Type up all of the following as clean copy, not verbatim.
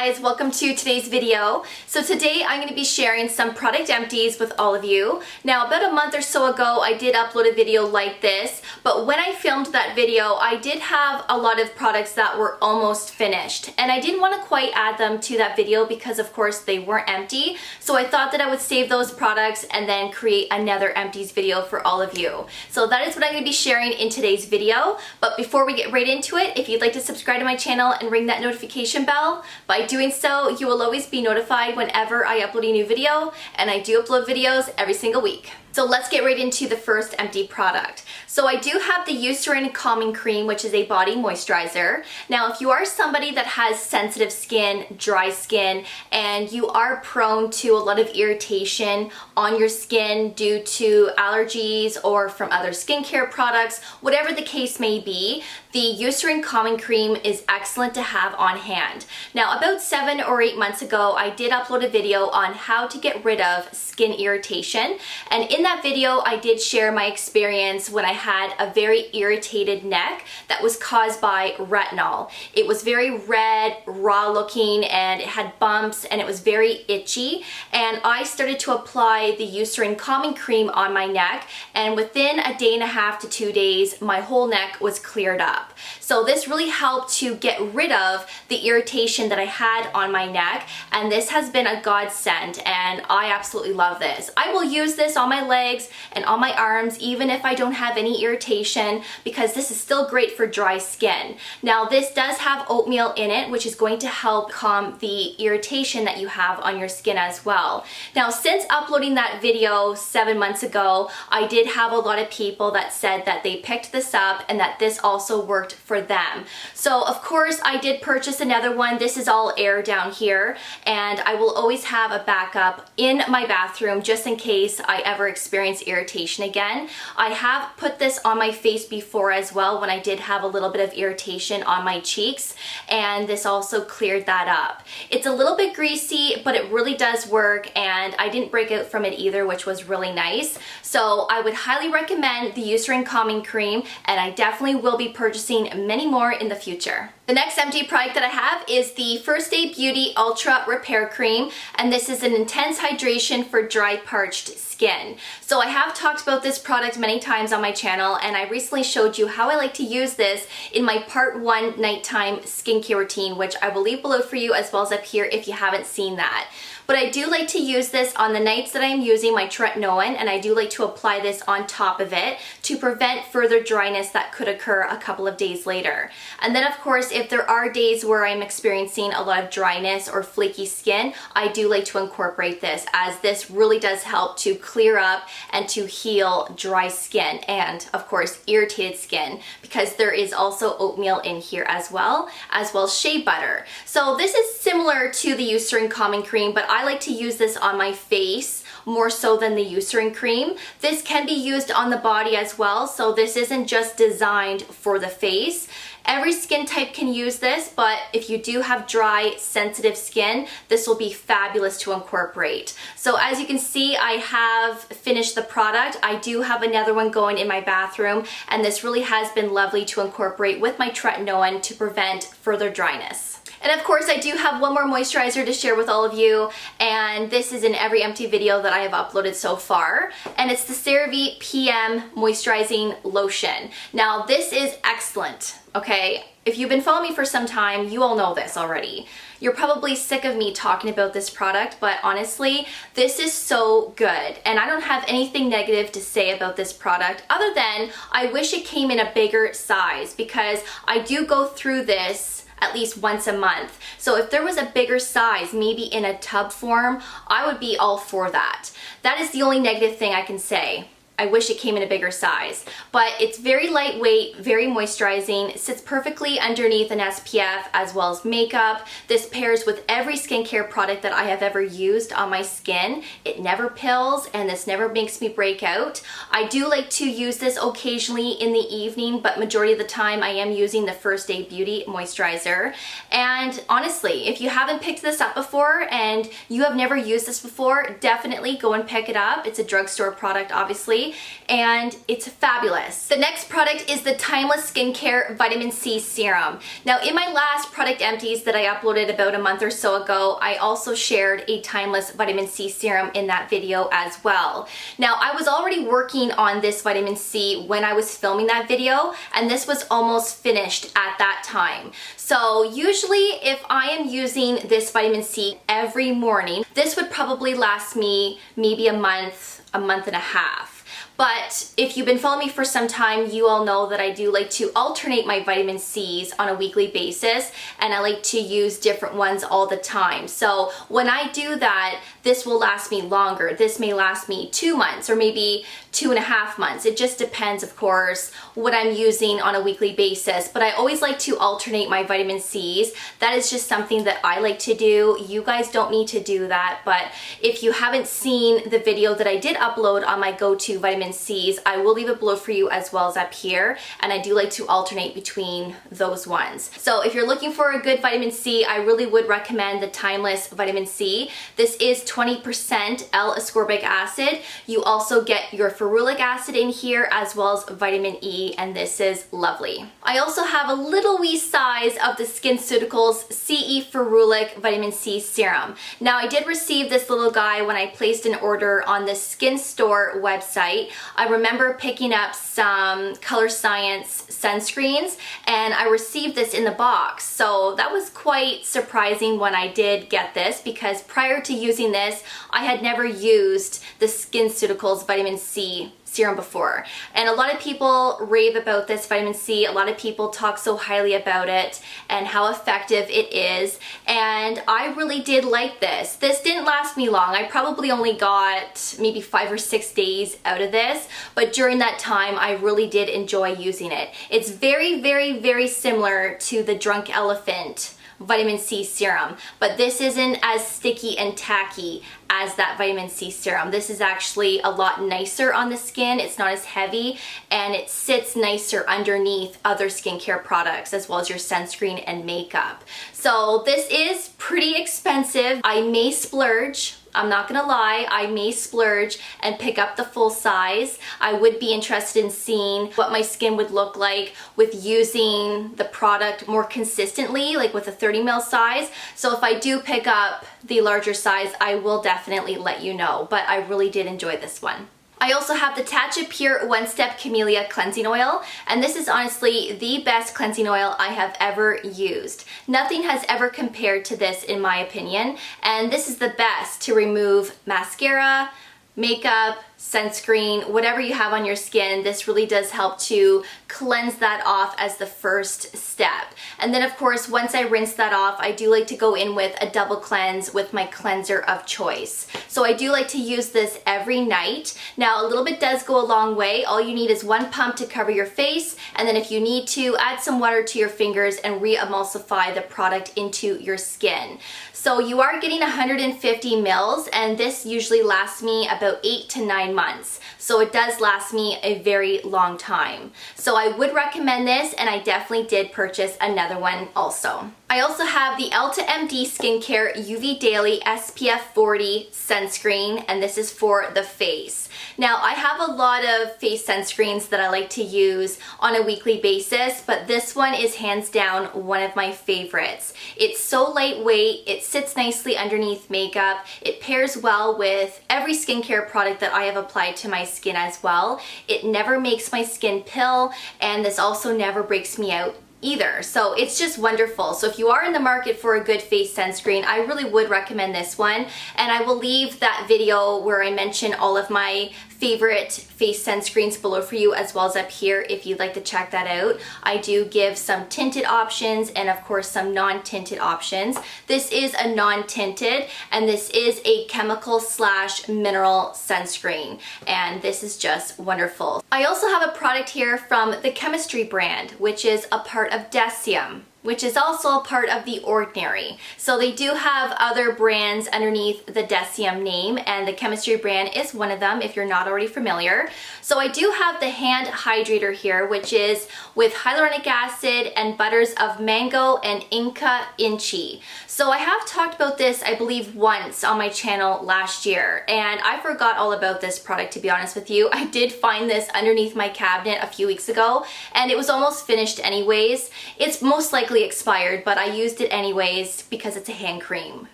guys, welcome to today's video. So today I'm going to be sharing some product empties with all of you. Now about a month or so ago I did upload a video like this, but when I filmed that video I did have a lot of products that were almost finished and I didn't want to quite add them to that video because of course they weren't empty. So I thought that I would save those products and then create another empties video for all of you. So that is what I'm going to be sharing in today's video. But before we get right into it, if you'd like to subscribe to my channel and ring that notification bell, by doing so, you will always be notified whenever I upload a new video, and I do upload videos every single week. So let's get right into the first empty product. So I do have the Eucerin Calming Cream, which is a body moisturizer. Now, if you are somebody that has sensitive skin, dry skin, and you are prone to a lot of irritation on your skin due to allergies or from other skincare products, whatever the case may be, the Eucerin Calming Cream is excellent to have on hand. Now, about 7 or 8 months ago, I did upload a video on how to get rid of skin irritation, and in that video I did share my experience when I had a very irritated neck that was caused by retinol. It was very red, raw looking, and it had bumps and it was very itchy, and I started to apply the Eucerin Calming Cream on my neck, and within a day and a half to 2 days my whole neck was cleared up. So this really helped to get rid of the irritation that I had on my neck, and this has been a godsend and I absolutely love this. I will use this on my legs and on my arms even if I don't have any irritation, because this is still great for dry skin. Now this does have oatmeal in it, which is going to help calm the irritation that you have on your skin as well. Now since uploading that video 7 months ago, I did have a lot of people that said that they picked this up and that this also worked for them. So of course I did purchase another one. This is all air down here, and I will always have a backup in my bathroom just in case I ever experience irritation again. I have put this on my face before as well when I did have a little bit of irritation on my cheeks, and this also cleared that up. It's a little bit greasy, but it really does work, and I didn't break out from it either, which was really nice. So I would highly recommend the Eucerin Calming Cream, and I definitely will be purchasing many more in the future. The next empty product that I have is the First Aid Beauty Ultra Repair Cream, and this is an intense hydration for dry, parched skin. So I have talked about this product many times on my channel, and I recently showed you how I like to use this in my part 1 nighttime skincare routine, which I will leave below for you as well as up here if you haven't seen that. But I do like to use this on the nights that I'm using my tretinoin, and I do like to apply this on top of it to prevent further dryness that could occur a couple of days later. And then of course, if there are days where I'm experiencing a lot of dryness or flaky skin, I do like to incorporate this, as this really does help to clear up and to heal dry skin and of course irritated skin, because there is also oatmeal in here as well as shea butter. So this is similar to the Eucerin Calming Cream, but I like to use this on my face more so than the Eucerin cream. This can be used on the body as well, so this isn't just designed for the face. Every skin type can use this, but if you do have dry, sensitive skin, this will be fabulous to incorporate. So as you can see, I have finished the product. I do have another one going in my bathroom, and this really has been lovely to incorporate with my tretinoin to prevent further dryness. And of course I do have one more moisturizer to share with all of you, and this is in every empty video that I have uploaded so far, and it's the Cerave PM Moisturizing Lotion. Now this is excellent, okay? If you've been following me for some time, you all know this already. You're probably sick of me talking about this product, but honestly, this is so good, and I don't have anything negative to say about this product other than I wish it came in a bigger size, because I do go through this at least once a month. So if there was a bigger size, maybe in a tub form, I would be all for that. That is the only negative thing I can say. I wish it came in a bigger size, but it's very lightweight, very moisturizing, sits perfectly underneath an SPF as well as makeup. This pairs with every skincare product that I have ever used on my skin. It never pills, and this never makes me break out. I do like to use this occasionally in the evening, but majority of the time I am using the First Aid Beauty moisturizer. And honestly, if you haven't picked this up before and you have never used this before, definitely go and pick it up. It's a drugstore product, obviously, day, and it's fabulous. The next product is the Timeless Skincare Vitamin C Serum. Now in my last product empties that I uploaded about a month or so ago, I also shared a Timeless Vitamin C Serum in that video as well. Now I was already working on this vitamin C when I was filming that video, and this was almost finished at that time. So usually if I am using this vitamin C every morning, this would probably last me maybe a month and a half. But if you've been following me for some time, you all know that I do like to alternate my vitamin C's on a weekly basis, and I like to use different ones all the time. So when I do that, this will last me longer. This may last me 2 months or maybe 2.5 months. It just depends, of course, what I'm using on a weekly basis. But I always like to alternate my vitamin C's. That is just something that I like to do. You guys don't need to do that. But if you haven't seen the video that I did upload on my go-to vitamin C's, I will leave it below for you as well as up here. And I do like to alternate between those ones. So if you're looking for a good vitamin C, I really would recommend the Timeless Vitamin C. This is 20% L-ascorbic acid. You also get your ferulic acid in here as well as vitamin E, and this is lovely. I also have a little wee size of the SkinCeuticals CE Ferulic Vitamin C Serum. Now I did receive this little guy when I placed an order on the Skin Store website. I remember picking up some Color Science sunscreens, and I received this in the box. So that was quite surprising when I did get this, because prior to using this, I had never used the SkinCeuticals Vitamin C serum before. And a lot of people rave about this vitamin C. A lot of people talk so highly about it and how effective it is. And I really did like this. This didn't last me long. I probably only got maybe 5 or 6 days out of this, but during that time, I really did enjoy using it. It's very, very, very similar to the Drunk Elephant vitamin C serum, but this isn't as sticky and tacky as that vitamin C serum. This is actually a lot nicer on the skin. It's not as heavy, and it sits nicer underneath other skincare products as well as your sunscreen and makeup. So this is pretty expensive. I may splurge. I'm not gonna lie, I may splurge and pick up the full size. I would be interested in seeing what my skin would look like with using the product more consistently, like with a 30 ml size. So if I do pick up the larger size, I will definitely let you know, but I really did enjoy this one. I also have the Tatcha Pure One Step Camelia Cleansing Oil, and this is honestly the best cleansing oil I have ever used. Nothing has ever compared to this in my opinion, and this is the best to remove mascara, makeup, sunscreen, whatever you have on your skin. This really does help to cleanse that off as the first step. And then of course, once I rinse that off, I do like to go in with a double cleanse with my cleanser of choice. So I do like to use this every night. Now a little bit does go a long way. All you need is 1 pump to cover your face, and then if you need to, add some water to your fingers and re-emulsify the product into your skin. So you are getting 150 mils, and this usually lasts me about 8 to 9 months. So it does last me a very long time. So I would recommend this, and I definitely did purchase another one also. I also have the Elta MD Skincare UV Daily SPF 40 sunscreen, and this is for the face. Now I have a lot of face sunscreens that I like to use on a weekly basis, but this one is hands down one of my favorites. It's so lightweight, it sits nicely underneath makeup, it pairs well with every skincare product that I have applied to my skin as well. It never makes my skin pill, and this also never breaks me out either. So it's just wonderful. So if you are in the market for a good face sunscreen, I really would recommend this one. And I will leave that video where I mention all of my favorite face sunscreens below for you, as well as up here if you'd like to check that out. I do give some tinted options and of course some non-tinted options. This is a non-tinted, and this is a chemical / mineral sunscreen, and this is just wonderful. I also have a product here from the Chemistry brand, which is a part of Deciem. which is also a part of The Ordinary. So they do have other brands underneath the Deciem name, and the Chemistry brand is one of them if you're not already familiar. So I do have the hand hydrator here, which is with hyaluronic acid and butters of mango and Inca Inchi. So I have talked about this, I believe, once on my channel last year, and I forgot all about this product, to be honest with you. I did find this underneath my cabinet a few weeks ago, and it was almost finished anyways. It's most likely expired, but I used it anyways because it's a hand cream.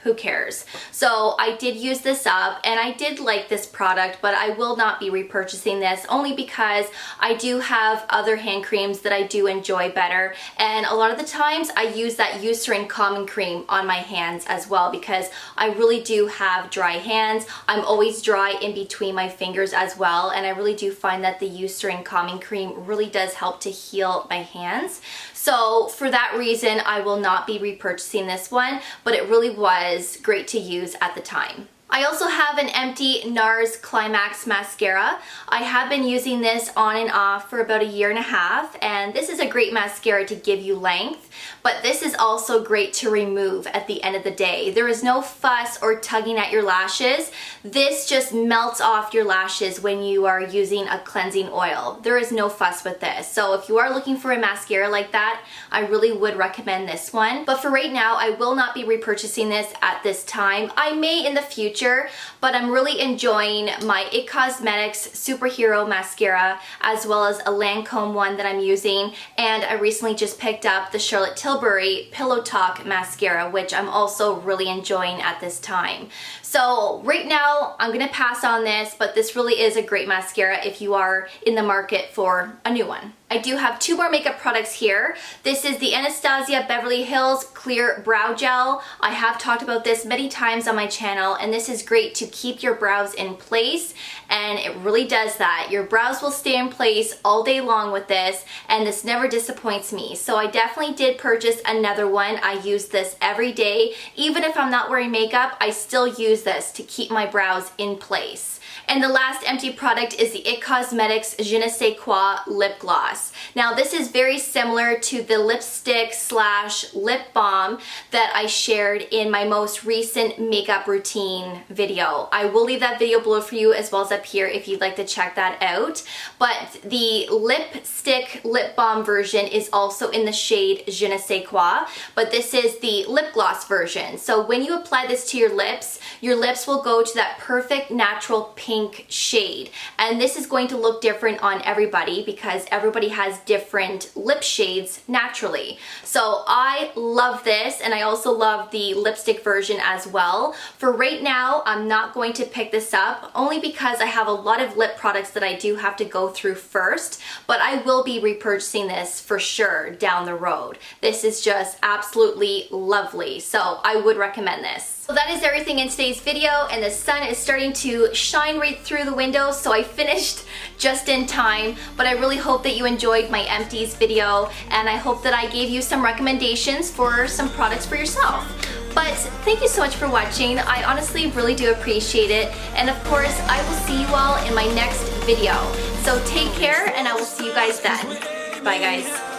Who cares? So I did use this up, and I did like this product, but I will not be repurchasing this only because I do have other hand creams that I do enjoy better, and a lot of the times I use that Eucerin Common Cream on my hands as well because I really do have dry hands. I'm always dry in between my fingers as well, and I really do find that the Eucerin Calming Cream really does help to heal my hands. So for that reason, I will not be repurchasing this one, but it really was great to use at the time. I also have an empty NARS Climax mascara. I have been using this on and off for about a year and a half, and this is a great mascara to give you length, but this is also great to remove at the end of the day. There is no fuss or tugging at your lashes. This just melts off your lashes when you are using a cleansing oil. There is no fuss with this. So if you are looking for a mascara like that, I really would recommend this one. But for right now, I will not be repurchasing this at this time. I may in the future, but I'm really enjoying my IT Cosmetics Superhero Mascara as well as a Lancome one that I'm using, and I recently just picked up the Charlotte Tilbury Pillow Talk Mascara, which I'm also really enjoying at this time. So right now I'm gonna pass on this, but this really is a great mascara if you are in the market for a new one. I do have two more makeup products here. This is the Anastasia Beverly Hills Clear Brow Gel. I have talked about this many times on my channel, and this is great to keep your brows in place, and it really does that. Your brows will stay in place all day long with this, and this never disappoints me. So I definitely did purchase another one. I use this every day. Even if I'm not wearing makeup, I still use this to keep my brows in place. And the last empty product is the IT Cosmetics Je ne sais quoi lip gloss. Now this is very similar to the lipstick slash lip balm that I shared in my most recent makeup routine video. I will leave that video below for you as well as up here if you'd like to check that out. But the lipstick lip balm version is also in the shade Je ne sais quoi, but this is the lip gloss version. So when you apply this to your lips will go to that perfect natural pink shade, and this is going to look different on everybody because everybody has different lip shades naturally. So I love this, and I also love the lipstick version as well. For right now, I'm not going to pick this up only because I have a lot of lip products that I do have to go through first, but I will be repurchasing this for sure down the road. This is just absolutely lovely, so I would recommend this. So that is everything in today's video, and the sun is starting to shine right through the window, so I finished just in time. But I really hope that you enjoyed my empties video, and I hope that I gave you some recommendations for some products for yourself. But thank you so much for watching. I honestly really do appreciate it, and of course I will see you all in my next video. So take care, and I will see you guys then. Bye guys.